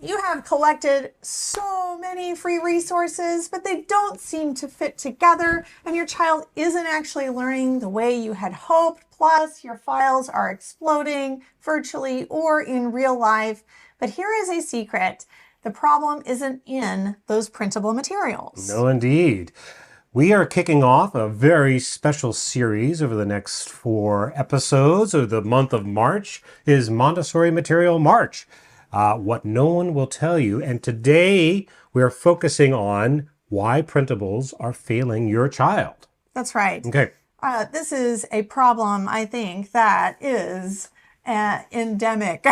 you have collected so many free resources, but they don't seem to fit together, and your child isn't actually learning the way you had hoped. Plus, your files are exploding virtually or in real life. But here is a secret. The problem isn't in those printable materials. No, indeed. We are kicking off a very special series over the next 4 episodes of the month of March is Montessori Material March. What no one will tell you. And today we're focusing on why printables are failing your child. That's right. Okay. This is a problem, I think, that is endemic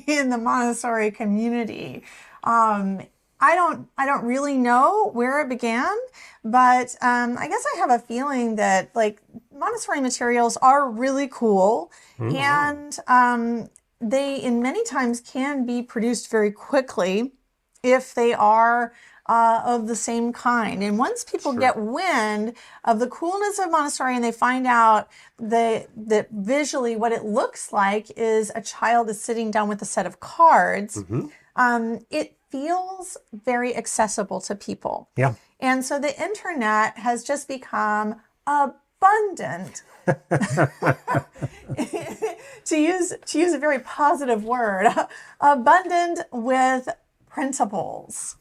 in the Montessori community. I don't really know where it began, but I guess I have a feeling that like Montessori materials are really cool, and they in many times can be produced very quickly if they are of the same kind. And once people get wind of the coolness of Montessori and they find out that visually what it looks like is a child is sitting down with a set of cards, it feels very accessible to people. Yeah. And so the internet has just become abundant, to use a very positive word, abundant with printables.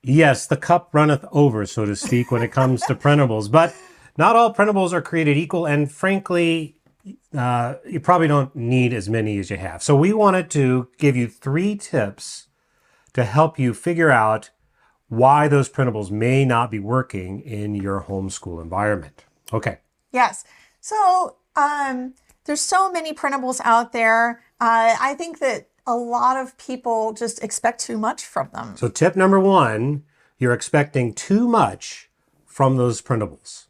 Yes, the cup runneth over, so to speak, when it comes to printables. But not all printables are created equal, and frankly, you probably don't need as many as you have. So we wanted to give you 3 tips to help you figure out why those printables may not be working in your homeschool environment. Okay. Yes. So there's so many printables out there. I think that a lot of people just expect too much from them. So tip number 1, you're expecting too much from those printables.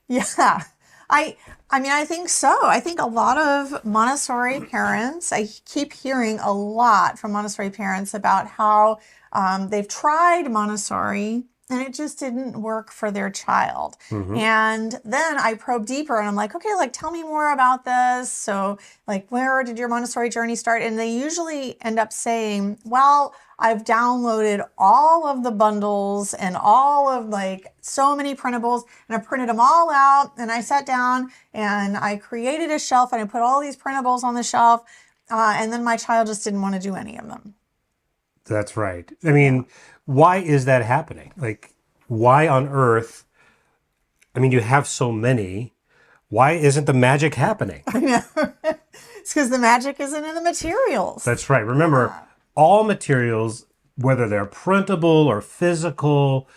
Yeah. I mean, I think so. I think a lot of Montessori parents, I keep hearing a lot from Montessori parents about how they've tried Montessori and it just didn't work for their child. And then I probe deeper and I'm like, okay, like tell me more about this. So like, where did your Montessori journey start? And they usually end up saying, well, I've downloaded all of the bundles and all of like so many printables and I printed them all out and I sat down and I created a shelf and I put all these printables on the shelf. And then my child just didn't want to do any of them. That's right. I mean, why is that happening? Like, why on earth? I mean, you have so many. Why isn't the magic happening? I know. It's because the magic isn't in the materials. That's right. Remember, all materials, whether they're printable or physical,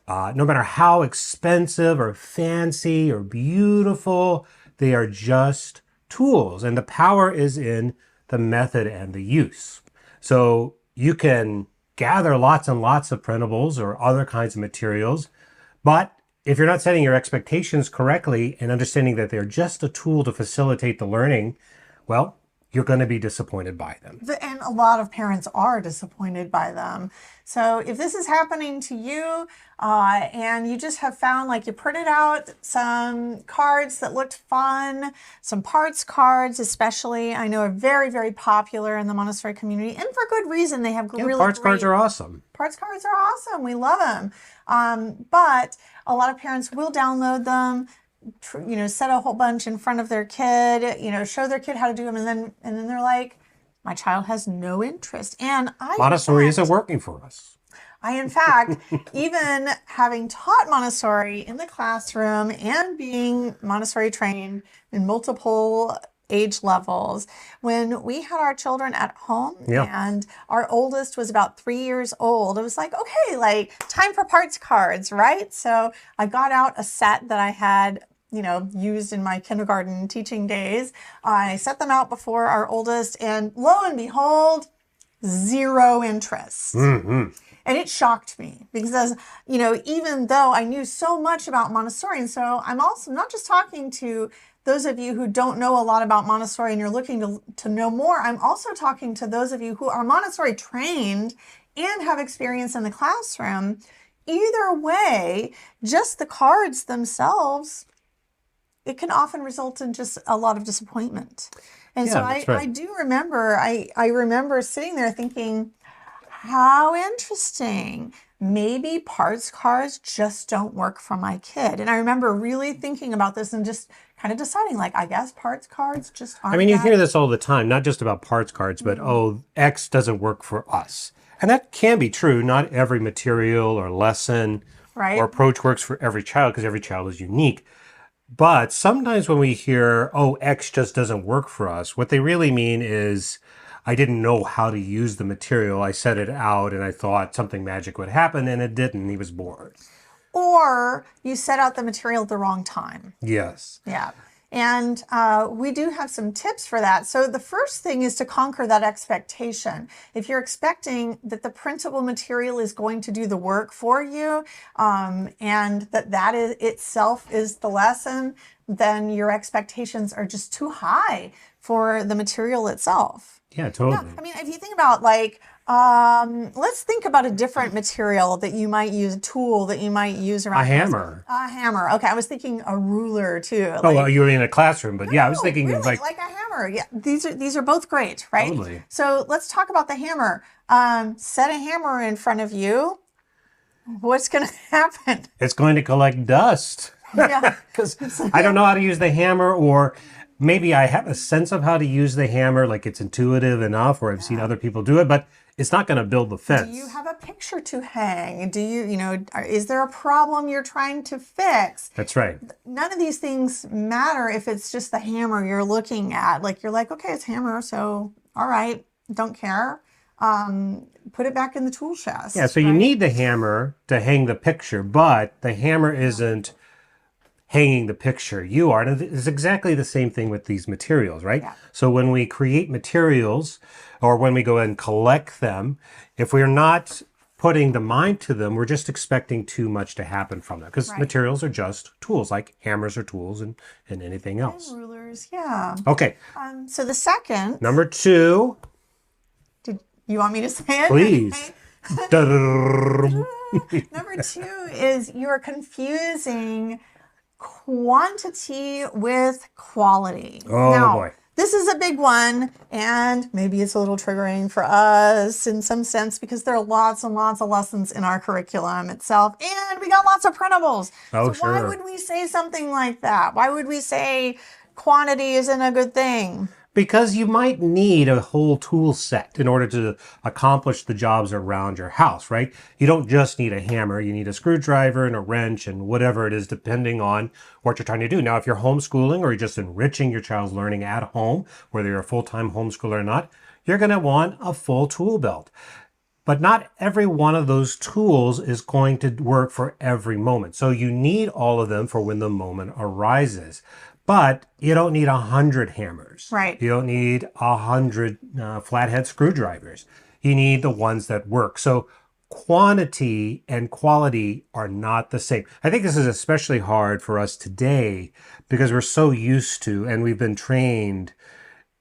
no matter how expensive or fancy or beautiful, they are just tools. And the power is in the method and the use. So you can gather lots and lots of printables or other kinds of materials, but if you're not setting your expectations correctly and understanding that they're just a tool to facilitate the learning, well, you're going to be disappointed by them. And a lot of parents are disappointed by them. So if this is happening to you and you just have found like you printed out some cards that looked fun, some parts cards especially, I know are very, very popular in the Montessori community and for good reason. They have really parts cards are awesome. Parts cards are awesome. We love them. But a lot of parents will download them, set a whole bunch in front of their kid, show their kid how to do them. And then they're like, my child has no interest. And Montessori isn't working for us. In fact, even having taught Montessori in the classroom and being Montessori trained in multiple age levels, when we had our children at home and our oldest was about 3 years old, it was like, okay, like time for parts cards, right? So I got out a set that I had used in my kindergarten teaching days. I set them out before our oldest and lo and behold, zero interest. And it shocked me because, even though I knew so much about Montessori, and so I'm also not just talking to those of you who don't know a lot about Montessori and you're looking to know more, I'm also talking to those of you who are Montessori trained and have experience in the classroom. Either way, just the cards themselves, it can often result in just a lot of disappointment. And so Yeah, that's I right. do remember, I remember sitting there thinking, how interesting. Maybe parts cards just don't work for my kid. And I remember really thinking about this and just kind of deciding, like, I guess parts cards just I aren't mean, you that. hear this all the time, not just about parts cards, but oh, X doesn't work for us. And that can be true. Not every material or lesson or Right? approach works for every child because every child is unique. But sometimes when we hear, oh, X just doesn't work for us, what they really mean is, I didn't know how to use the material. I set it out and I thought something magic would happen and it didn't. He was bored. Or you set out the material at the wrong time. Yes. Yeah. And we do have some tips for that. So the first thing is to conquer that expectation. If you're expecting that the printable material is going to do the work for you, and that is itself is the lesson, then your expectations are just too high for the material itself. Yeah, Yeah, totally. I mean, if you think about like, let's think about a different material that you might use, a tool that you might use A around the house. hammer. A hammer. Okay, I was thinking a ruler too. Oh, well, Like, you were in a classroom, but yeah, I was no, thinking of really, like, like a hammer. Yeah, these are both great, right? totally. So let's talk about the hammer. Set a hammer in front of you. What's going to happen? It's going to collect dust. Yeah. Because I don't know how to use the hammer, or maybe I have a sense of how to use the hammer, like it's intuitive enough, or I've seen other people do it, but it's not going to build the Do fence. you have a picture to hang? Do you, is there a problem you're trying to fix? That's right. None of these things matter if it's just the hammer you're looking at. Like you're like, okay, it's hammer, so all right, don't care. Put it back in the tool chest. Yeah, so you right? need the hammer to hang the picture, but the hammer isn't hanging the picture. You are. And it's exactly the same thing with these materials, right? Yeah. So when we create materials or when we go and collect them, if we're not putting the mind to them, we're just expecting too much to happen from them because Right. materials are just tools, like hammers are tools and anything else. And rulers, yeah. Okay, So the second, number 2, did you want me to say it? please. Okay. Number 2 is you're confusing quantity with quality. Oh, now, boy. this is a big one, and maybe it's a little triggering for us in some sense because there are lots and lots of lessons in our curriculum itself, and we got lots of printables. Oh, so why sure. would we say something like that? Why would we say quantity isn't a good thing? Because you might need a whole tool set in order to accomplish the jobs around your house, right? You don't just need a hammer. You need a screwdriver and a wrench and whatever it is, depending on what you're trying to do. Now, if you're homeschooling or you're just enriching your child's learning at home, whether you're a full-time homeschooler or not, you're going to want a full tool belt. But not every one of those tools is going to work for every moment. So you need all of them for when the moment arises. But you don't need 100 hammers. Right. You don't need 100 flathead screwdrivers. You need the ones that work. So quantity and quality are not the same. I think this is especially hard for us today because we're so used to, and we've been trained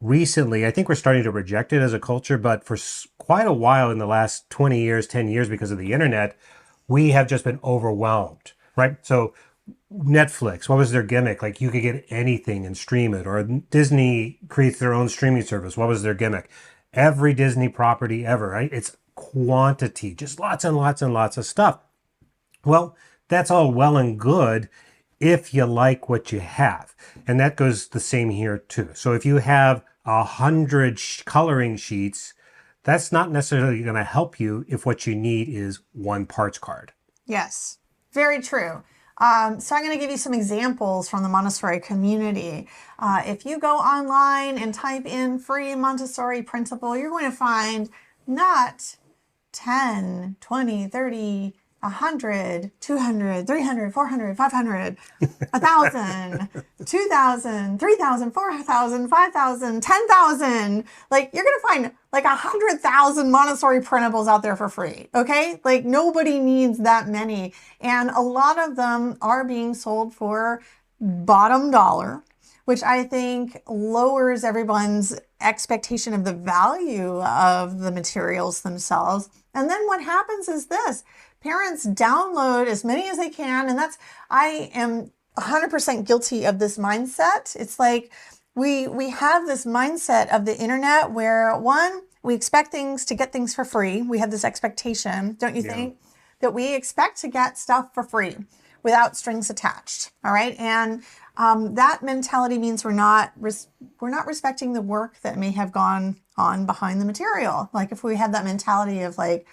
recently. I think we're starting to reject it as a culture, but for quite a while in the last 20 years, 10 years, because of the internet, we have just been overwhelmed, right? So Netflix, what was their gimmick? Like you could get anything and stream it. Or Disney creates their own streaming service. What was their gimmick? Every Disney property ever, right? It's quantity, just lots and lots and lots of stuff. Well, that's all well and good if you like what you have. And that goes the same here too. So if you have 100 coloring sheets, that's not necessarily going to help you if what you need is one parts card. Yes, very true. So I'm going to give you some examples from the Montessori community. If you go online and type in free Montessori printable, you're going to find not 10, 20, 30, 100, 200, 300, 400, 500, 1,000, 2,000, 3,000, 4,000, 5,000, 10,000. Like you're going to find like 100,000 Montessori printables out there for free. Okay. Like nobody needs that many. And a lot of them are being sold for bottom dollar, which I think lowers everyone's expectation of the value of the materials themselves. And then what happens is this: parents download as many as they can. And I am 100% guilty of this mindset. It's like, we have this mindset of the internet where one, we expect things to get things for free. We have this expectation, don't you think, that we expect to get stuff for free without strings attached. All right, and that mentality means we're not respecting the work that may have gone on behind the material. Like if we have that mentality of like,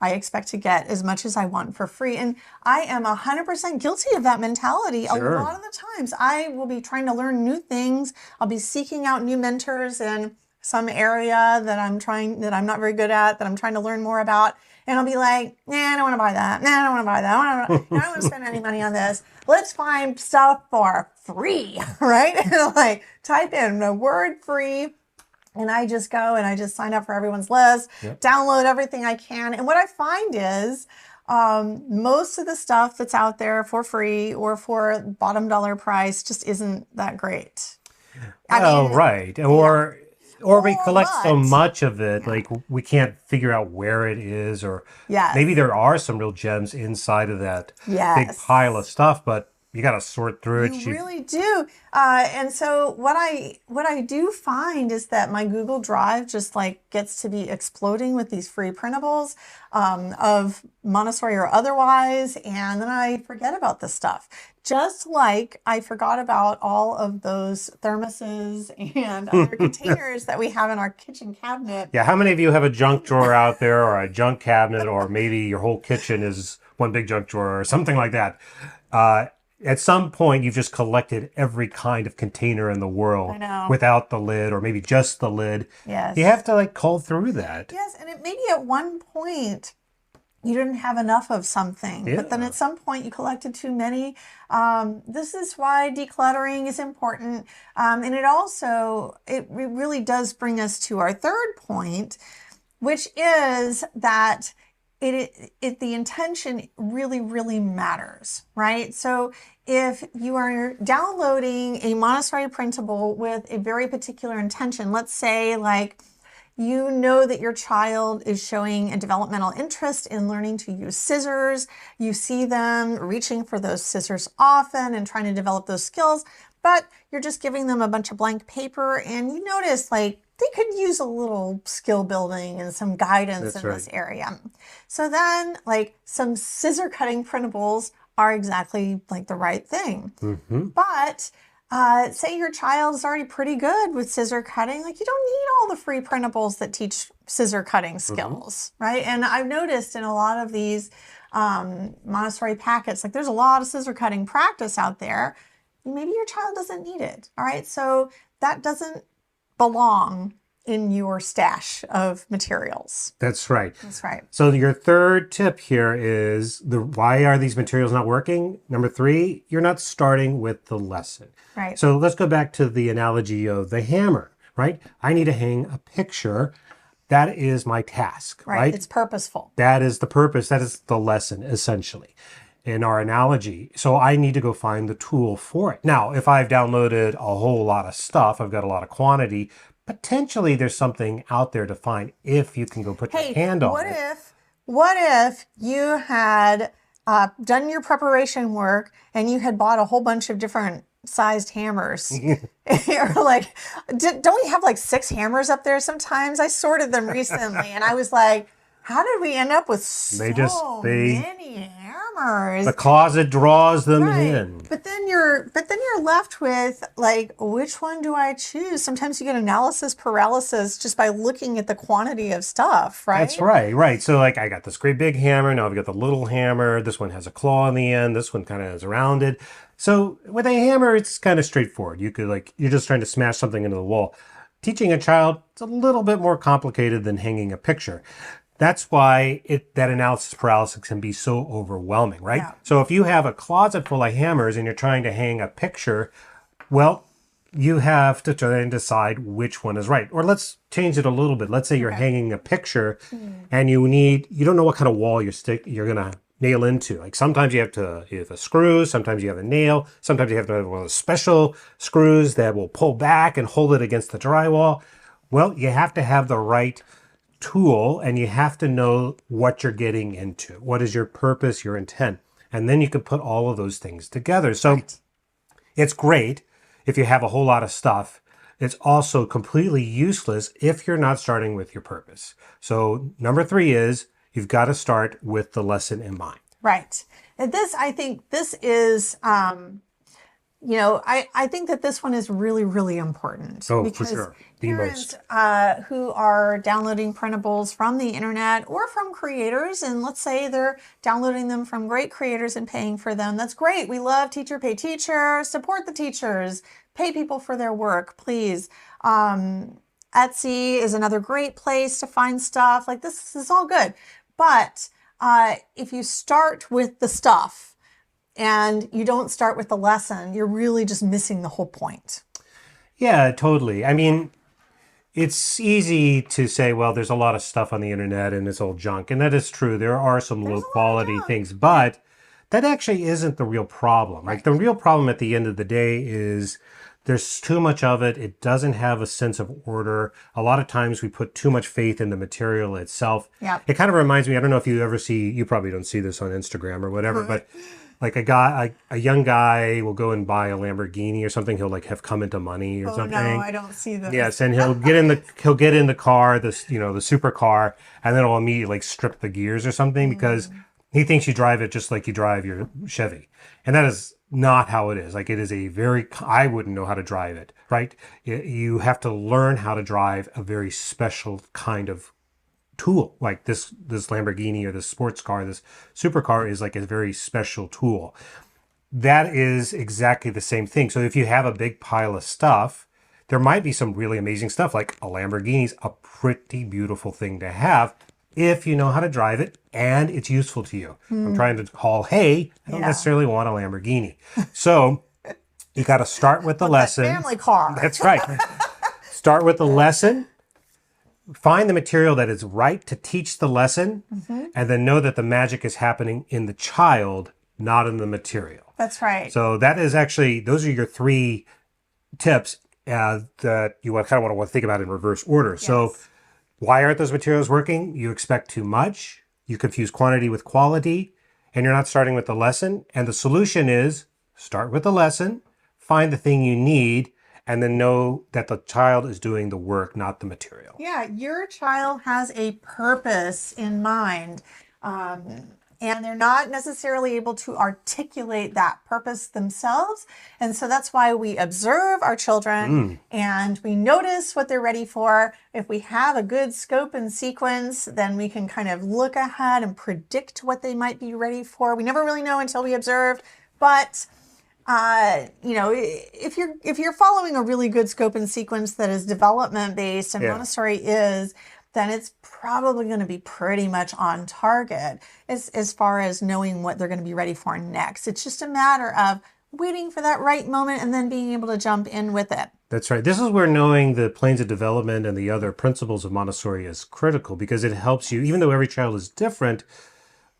I expect to get as much as I want for free. And I am 100% guilty of that mentality. Sure. A lot of the times I will be trying to learn new things. I'll be seeking out new mentors in some area that I'm not very good at, that I'm trying to learn more about. And I'll be like, nah, I don't want to buy that. Nah, I don't want to buy that. I don't want to spend any money on this. Let's find stuff for free, right? And I'll like type in the word free. And I just go and I just sign up for everyone's list, download everything I can. And what I find is most of the stuff that's out there for free or for bottom dollar price just isn't that great. Right. Or we collect so much of it, like we can't figure out where it is, or maybe there are some real gems inside of that big pile of stuff, but you got to sort through it. You really do. And so what I do find is that my Google Drive just like gets to be exploding with these free printables of Montessori or otherwise. And then I forget about this stuff. Just like I forgot about all of those thermoses and other containers that we have in our kitchen cabinet. Yeah, how many of you have a junk drawer out there, or a junk cabinet, or maybe your whole kitchen is one big junk drawer or something like that? At some point, you've just collected every kind of container in the world without the lid, or maybe just the lid. Yes. You have to like cull through that. Yes, and it maybe at one point you didn't have enough of something, but then at some point you collected too many. This is why decluttering is important. And it really does bring us to our third point, which is that the intention really, really matters, right? So if you are downloading a Montessori printable with a very particular intention, let's say like, you know that your child is showing a developmental interest in learning to use scissors. You see them reaching for those scissors often and trying to develop those skills, but you're just giving them a bunch of blank paper, and you notice like they could use a little skill building and some guidance in this area. So then like some scissor cutting printables are exactly like the right thing. But say your child is already pretty good with scissor cutting, like you don't need all the free printables that teach scissor cutting skills, right? And I've noticed in a lot of these Montessori packets, like there's a lot of scissor cutting practice out there. Maybe your child doesn't need it, all right? So that doesn't belong in your stash of materials. That's right. That's right. So your third tip here is why are these materials not working? Number 3, you're not starting with the lesson. Right. So let's go back to the analogy of the hammer, right? I need to hang a picture. That is my task, right? It's purposeful. That is the purpose. That is the lesson, essentially, in our analogy. So I need to go find the tool for it. Now, if I've downloaded a whole lot of stuff, I've got a lot of quantity, potentially there's something out there to find if you can go put your hand on it. What if you had done your preparation work and you had bought a whole bunch of different sized hammers? Or like, don't we have like 6 hammers up there sometimes? I sorted them recently and I was like, how did we end up with so many hammers? The closet draws them in. But then you're left with like, which one do I choose? Sometimes you get analysis paralysis just by looking at the quantity of stuff, right? That's right. So like I got this great big hammer, now I've got the little hammer, this one has a claw on the end, this one kind of is rounded. So with a hammer, it's kind of straightforward. You could you're just trying to smash something into the wall. Teaching a child, it's a little bit more complicated than hanging a picture. That's why that analysis paralysis can be so overwhelming, right? Yeah. So if you have a closet full of hammers and you're trying to hang a picture, well, you have to try and decide which one is right. Or let's change it a little bit. Let's say you're hanging a picture and you don't know what kind of wall you're going to nail into. Like sometimes you have a screw, sometimes you have a nail, sometimes you have to have one of those special screws that will pull back and hold it against the drywall. Well, you have to have the right tool, and you have to know what you're getting into. What is your purpose, your intent? And then you can put all of those things together. So it's great if you have a whole lot of stuff it's also completely useless if you're not starting with your purpose. So number 3 is you've got to start with the lesson in mind. Right. And this, I think this is, I think that this one is really, really important Oh, for because sure. The parents most. who are downloading printables from the internet or from creators, and let's say they're downloading them from great creators and paying for them, that's great. We love teacher pay teacher, support the teachers, pay people for their work, please. Etsy is another great place to find stuff. Like this is all good. But if you start with the stuff, and you don't start with the lesson, you're really just missing the whole point. Yeah, totally. I mean, it's easy to say, well, there's a lot of stuff on the internet and it's all junk. And that is true. There are some There's low a lot of quality junk. things, but that actually isn't the real problem. Like Right. the real problem at the end of the day is there's too much of it. It doesn't have a sense of order. A lot of times we put too much faith in the material itself. Yeah. It kind of reminds me, I don't know if you ever see, you probably don't see this on Instagram or whatever, but like a young guy will go and buy a Lamborghini or something. He'll like have come into money or Oh something. no, I don't see those. Yes, and he'll get in the car, this the super car, and then it'll immediately like strip the gears or something because he thinks you drive it just like you drive your Chevy, and that is not how it is. Like it is a very I wouldn't know how to drive it, right? You have to learn how to drive a very special kind of tool. Like this Lamborghini or this sports car, this supercar is like a very special tool. That is exactly the same thing. So if you have a big pile of stuff, there might be some really amazing stuff. Like a Lamborghini's a pretty beautiful thing to have if you know how to drive it and it's useful to you. I'm trying to haul hay. I don't necessarily want a Lamborghini. So you got to start with the lesson. Family car. That's right. Start with the lesson. Find the material that is right to teach the lesson, and then know that the magic is happening in the child, not in the material. That's right. So that is actually, those are your 3 tips that you kind of want to think about in reverse order. Yes. So why aren't those materials working? You expect too much, you confuse quantity with quality, and you're not starting with the lesson. And the solution is start with the lesson, find the thing you need, and then know that the child is doing the work, not the material. Yeah, your child has a purpose in mind. And they're not necessarily able to articulate that purpose themselves. And so that's why we observe our children and we notice what they're ready for. If we have a good scope and sequence, then we can kind of look ahead and predict what they might be ready for. We never really know until we observe, but if you're following a really good scope and sequence that is development based and Montessori is, then it's probably going to be pretty much on target as far as knowing what they're going to be ready for next. It's just a matter of waiting for that right moment and then being able to jump in with it. That's right. This is where knowing the planes of development and the other principles of Montessori is critical because it helps you, even though every child is different.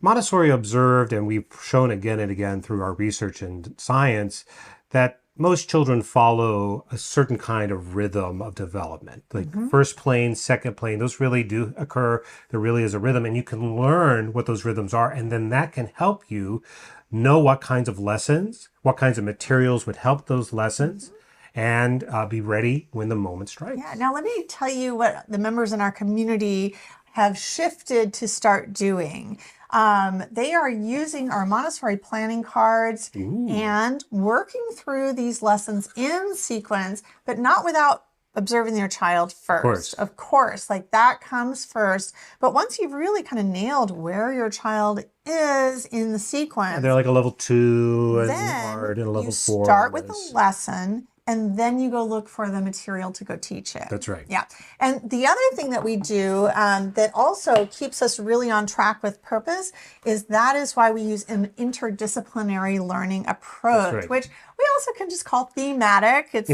Montessori observed, and we've shown again and again through our research and science, that most children follow a certain kind of rhythm of development. Like first plane, second plane, those really do occur. There really is a rhythm, and you can learn what those rhythms are, and then that can help you know what kinds of lessons, what kinds of materials would help those lessons, and be ready when the moment strikes. Yeah. Now, let me tell you what the members in our community have shifted to start doing. They are using our Montessori planning cards and working through these lessons in sequence, but not without observing their child first. Of course, like that comes first. But once you've really kind of nailed where your child is in the sequence, And they're like a level 2 and then hard and a level you 4. start with the lesson and then you go look for the material to go teach it. That's right. Yeah. And the other thing that we do that also keeps us really on track with purpose is that is why we use an interdisciplinary learning approach, right. which we also can just call thematic. It's,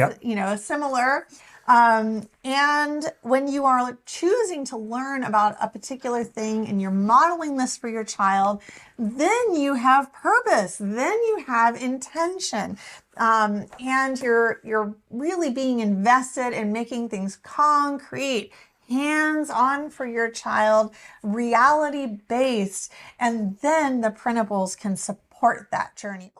similar. And when you are choosing to learn about a particular thing and you're modeling this for your child, then you have purpose, then you have intention. And you're really being invested in making things concrete, hands-on for your child, reality-based, and then the printables can support that journey.